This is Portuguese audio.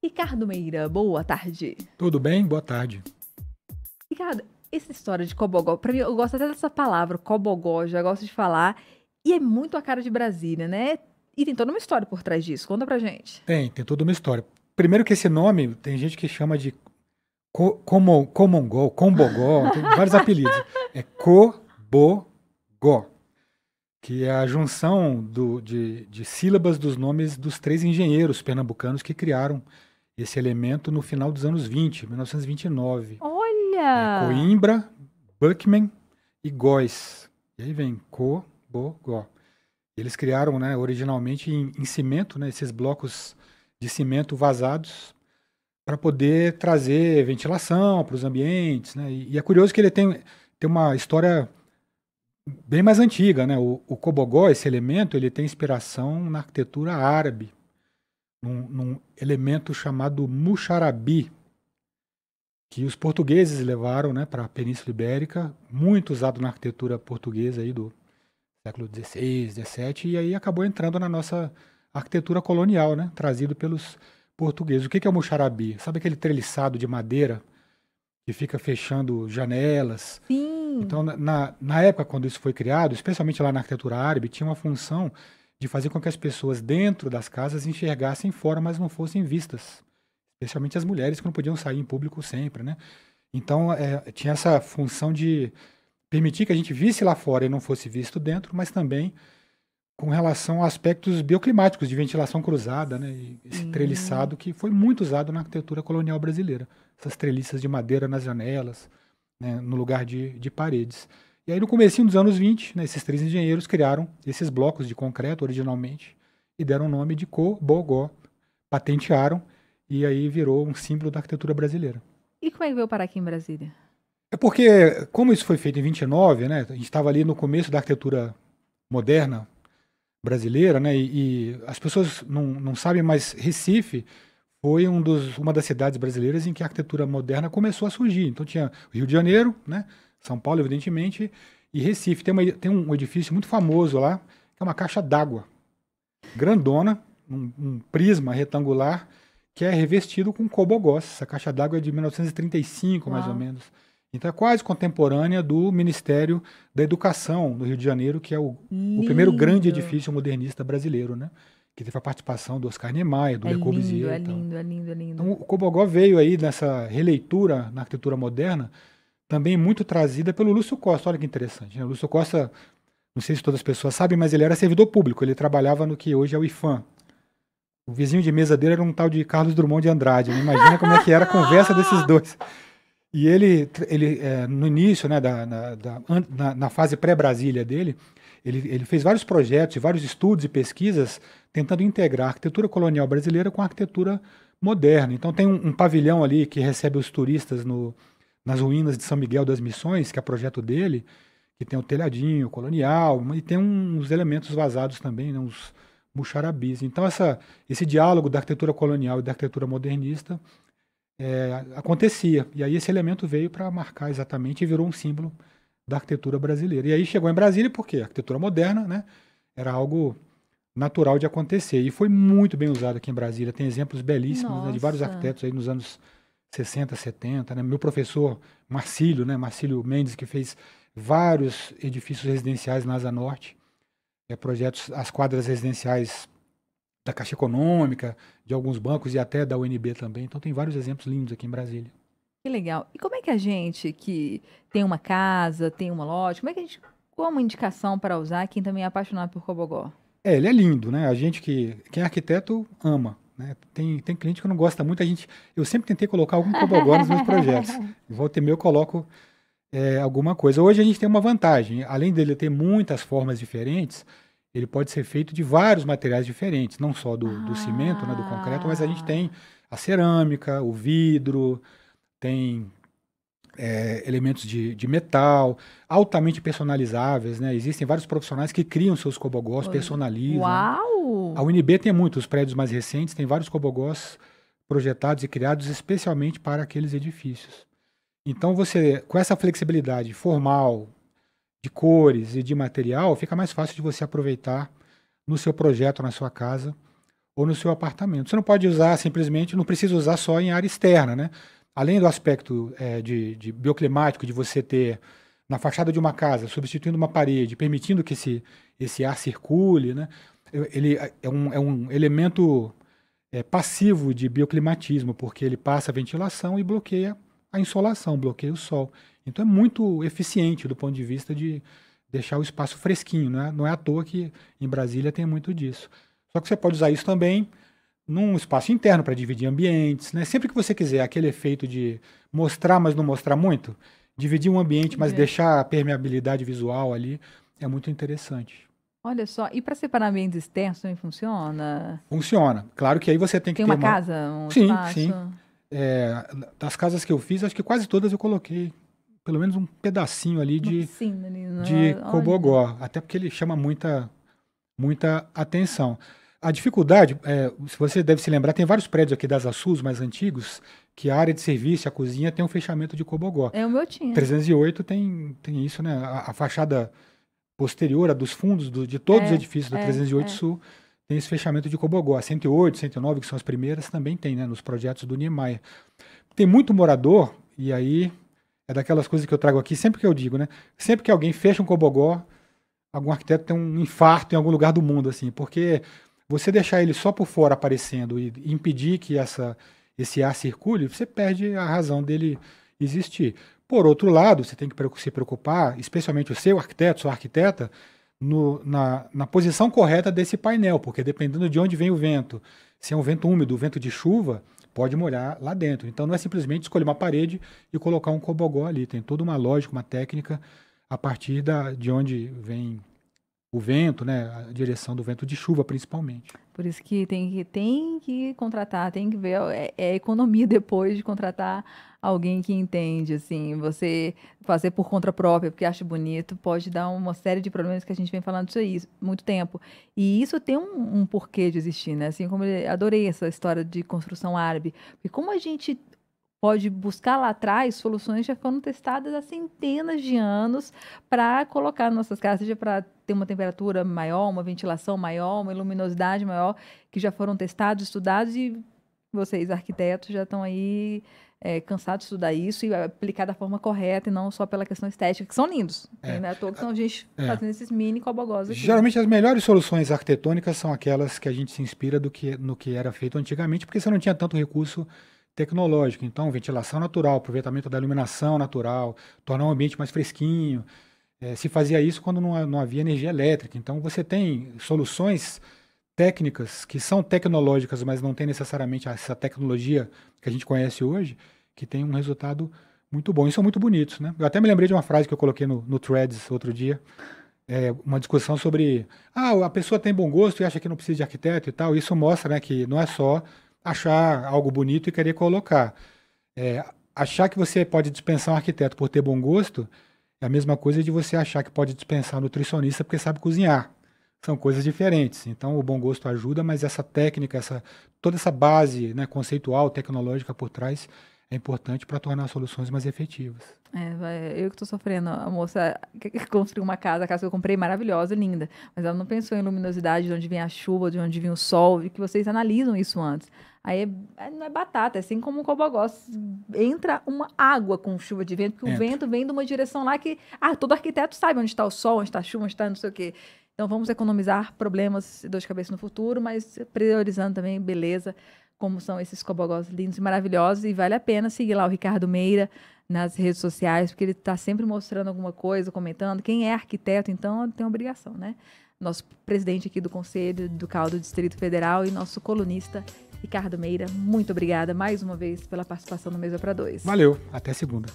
Ricardo Meira, boa tarde. Tudo bem? Boa tarde. Ricardo, essa história de cobogó, pra mim, eu gosto até dessa palavra, cobogó, já gosto de falar, e é muito a cara de Brasília, né? E tem toda uma história por trás disso, conta pra gente. Tem toda uma história. Primeiro que esse nome, tem gente que chama de Comongó, Combogó, tem vários apelidos. É Cobogó, que é a junção de sílabas dos nomes dos três engenheiros pernambucanos que criaram esse elemento no final dos anos 20, 1929. Olha! Coimbra, Buckman e Góes. E aí vem Cobogó. Eles criaram, né, originalmente em cimento, né, esses blocos de cimento vazados para poder trazer ventilação para os ambientes, né? E é curioso que ele tem uma história bem mais antiga, né? O cobogó, esse elemento, ele tem inspiração na arquitetura árabe, num elemento chamado muxarabi, que os portugueses levaram, né, para a Península Ibérica, muito usado na arquitetura portuguesa aí do século XVI, XVII, e aí acabou entrando na nossa arquitetura colonial, né? Trazido pelos portugueses. O que é o muxarabi? Sabe aquele treliçado de madeira que fica fechando janelas? Sim, Então, na época, quando isso foi criado, especialmente lá na arquitetura árabe, tinha uma função de fazer com que as pessoas dentro das casas enxergassem fora, mas não fossem vistas. Especialmente as mulheres que não podiam sair em público sempre, né? Então, tinha essa função de permitir que a gente visse lá fora e não fosse visto dentro, mas também com relação a aspectos bioclimáticos de ventilação cruzada, né? E esse sim. treliçado que foi muito usado na arquitetura colonial brasileira. Essas treliças de madeira nas janelas, né, no lugar de paredes. E aí no comecinho dos anos 20, né, esses três engenheiros criaram esses blocos de concreto originalmente e deram o nome de Cobogó, patentearam e aí virou um símbolo da arquitetura brasileira. E como é que veio parar aqui em Brasília? É porque, como isso foi feito em 29, né, a gente estava ali no começo da arquitetura moderna brasileira, né, e as pessoas não sabem, mas Recife foi uma das cidades brasileiras em que a arquitetura moderna começou a surgir. Então tinha o Rio de Janeiro, né, São Paulo, evidentemente, e Recife. Tem um edifício muito famoso lá, que é uma caixa d'água, grandona, um prisma retangular, que é revestido com cobogós. Essa caixa d'água é de 1935, mais ou Uau. menos. Então é quase contemporânea do Ministério da Educação do Rio de Janeiro, que é o primeiro grande Lindo. edifício modernista brasileiro, né? Que teve a participação do Oscar Niemeyer, do É Le lindo, Corbusier é e tal. lindo, é lindo, é lindo. Então o Cobogó veio aí nessa releitura na arquitetura moderna, também muito trazida pelo Lúcio Costa. Olha que interessante, né? O Lúcio Costa, não sei se todas as pessoas sabem, mas ele era servidor público, ele trabalhava no que hoje é o IFAM. O vizinho de mesa dele era um tal de Carlos Drummond de Andrade, né? Imagina como é que era a conversa desses dois. E ele no início, né, na fase pré-Brasília dele, ele fez vários projetos, vários estudos e pesquisas tentando integrar a arquitetura colonial brasileira com a arquitetura moderna. Então tem um pavilhão ali que recebe os turistas nas ruínas de São Miguel das Missões, que é projeto dele, que tem o telhadinho colonial, e tem uns elementos vazados também, né, uns muxarabis. Então esse diálogo da arquitetura colonial e da arquitetura modernista acontecia. E aí esse elemento veio para marcar exatamente e virou um símbolo da arquitetura brasileira. E aí chegou em Brasília porque a arquitetura moderna, né, era algo natural de acontecer. E foi muito bem usado aqui em Brasília. Tem exemplos belíssimos, né, de vários Nossa. arquitetos aí nos anos 60, 70. Né? Meu professor Marcílio, né, Marcílio Mendes, que fez vários edifícios residenciais na Asa Norte, projetos, as quadras residenciais da Caixa Econômica, de alguns bancos e até da UNB também. Então tem vários exemplos lindos aqui em Brasília. Que legal. E como é que a gente que tem uma casa, tem uma loja, como é que a gente, qual uma indicação para usar quem também é apaixonado por Cobogó? Ele é lindo, né? Quem é arquiteto ama, né? Tem cliente que não gosta muito, eu sempre tentei colocar algum cobogó nos meus projetos. Volta e meia eu coloco alguma coisa. Hoje a gente tem uma vantagem, além dele ter muitas formas diferentes, ele pode ser feito de vários materiais diferentes, não só do cimento, né, do concreto, mas a gente Ah, tem a cerâmica, o vidro, tem elementos de metal, altamente personalizáveis, né? Existem vários profissionais que criam seus cobogós, personalizam. A uau! UNB tem muitos prédios mais recentes, tem vários cobogós projetados e criados especialmente para aqueles edifícios. Então você, com essa flexibilidade formal, de cores e de material, fica mais fácil de você aproveitar no seu projeto, na sua casa, ou no seu apartamento. Você não pode usar simplesmente, não precisa usar só em área externa, né? Além do aspecto de bioclimático, de você ter na fachada de uma casa, substituindo uma parede, permitindo que esse ar circule, né? Ele é um elemento passivo de bioclimatismo, porque ele passa a ventilação e bloqueia a insolação, bloqueia o sol. Então é muito eficiente do ponto de vista de deixar o espaço fresquinho, né? Não é à toa que em Brasília tem muito disso. Só que você pode usar isso também num espaço interno para dividir ambientes, né? Sempre que você quiser aquele efeito de mostrar, mas não mostrar muito, dividir um ambiente, mas deixar a permeabilidade visual ali, é muito interessante. Olha só, e para separar ambientes externos também funciona? Funciona. Claro que aí você tem que Tem ter uma casa, um Sim, espaço? sim. Das casas que eu fiz, acho que quase todas eu coloquei pelo menos um pedacinho ali de cobogó, até porque ele chama muita atenção. A dificuldade, se você deve se lembrar, tem vários prédios aqui das Açus mais antigos, que a área de serviço, a cozinha, tem um fechamento de cobogó. É, o meu tinha. 308 tem isso, né? A fachada posterior, a dos fundos de todos os edifícios da 308 Sul, tem esse fechamento de cobogó. A 108, 109, que são as primeiras, também tem, né? Nos projetos do Niemeyer. Tem muito morador, e aí é daquelas coisas que eu trago aqui, sempre que eu digo, né? Sempre que alguém fecha um cobogó, algum arquiteto tem um infarto em algum lugar do mundo, assim, porque você deixar ele só por fora aparecendo e impedir que esse ar circule, você perde a razão dele existir. Por outro lado, você tem que se preocupar, especialmente o seu arquiteto, sua arquiteta, na posição correta desse painel, porque dependendo de onde vem o vento, se é um vento úmido, vento de chuva, pode molhar lá dentro. Então não é simplesmente escolher uma parede e colocar um cobogó ali, tem toda uma lógica, uma técnica a partir de onde vem o vento, né, a direção do vento de chuva, principalmente. Por isso que tem que contratar, tem que ver, é economia depois de contratar alguém que entende, assim, você fazer por conta própria, porque acha bonito, pode dar uma série de problemas que a gente vem falando disso aí há muito tempo. E isso tem um porquê de existir, né? Assim como eu adorei essa história de construção árabe, porque como a gente pode buscar lá atrás soluções que já foram testadas há centenas de anos para colocar nas nossas casas, seja para ter uma temperatura maior, uma ventilação maior, uma luminosidade maior, que já foram testados, estudados, e vocês, arquitetos, já estão aí cansados de estudar isso e aplicar da forma correta e não só pela questão estética, que são lindos. Não é à toa que são a gente fazendo esses mini cobogós aqui. Geralmente as melhores soluções arquitetônicas são aquelas que a gente se inspira no que era feito antigamente, porque você não tinha tanto recurso tecnológico. Então, ventilação natural, aproveitamento da iluminação natural, tornar o ambiente mais fresquinho. Se fazia isso quando não havia energia elétrica. Então, você tem soluções técnicas que são tecnológicas, mas não tem necessariamente essa tecnologia que a gente conhece hoje, que tem um resultado muito bom. E são muito bonitos, né? Eu até me lembrei de uma frase que eu coloquei no Threads outro dia, uma discussão sobre a pessoa tem bom gosto e acha que não precisa de arquiteto e tal. Isso mostra, né, que não é só achar algo bonito e querer colocar. Achar que você pode dispensar um arquiteto por ter bom gosto é a mesma coisa de você achar que pode dispensar um nutricionista porque sabe cozinhar. São coisas diferentes. Então, o bom gosto ajuda, mas essa técnica, toda essa base, né, conceitual, tecnológica por trás é importante para tornar as soluções mais efetivas. Eu que estou sofrendo. A moça construiu uma casa, a casa que eu comprei, maravilhosa, linda, mas ela não pensou em luminosidade, de onde vem a chuva, de onde vem o sol, e que vocês analisam isso antes. Aí não é batata, é assim como um cobogó. Entra uma água com chuva de vento, porque o vento vem de uma direção lá que todo arquiteto sabe onde está o sol, onde está a chuva, onde está não sei o quê. Então vamos economizar problemas e dor de cabeça no futuro, mas priorizando também beleza, como são esses cobogós lindos e maravilhosos. E vale a pena seguir lá o Ricardo Meira nas redes sociais, porque ele está sempre mostrando alguma coisa, comentando. Quem é arquiteto, então, tem obrigação, né? Nosso presidente aqui do Conselho do CAU do Distrito Federal e nosso colunista Ricardo Meira, muito obrigada mais uma vez pela participação no Mesa para Dois. Valeu, até segunda.